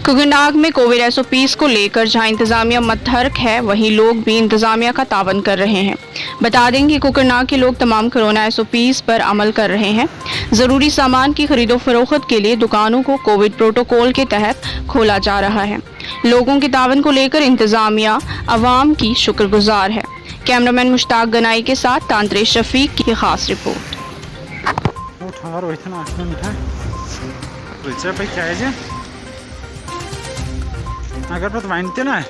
कुकरनाग में Covid SOPs को लेकर जहां इंतजामिया मतहरक है, वहीं लोग भी इंतजामिया का तावन कर रहे हैं। बता दें कि कुकरनाग के लोग तमाम कोरोना एसओपीज पर अमल कर रहे हैं। ज़रूरी सामान की खरीदो फरोख्त के लिए दुकानों को कोविड प्रोटोकॉल के तहत खोला जा रहा है। लोगों के तावन को लेकर इंतजामिया अवाम की शुक्रगुजार है। कैमरामैन मुश्ताक गनाई के साथ तांत्रे शफीक की खास रिपोर्ट। अगर पत वनते ना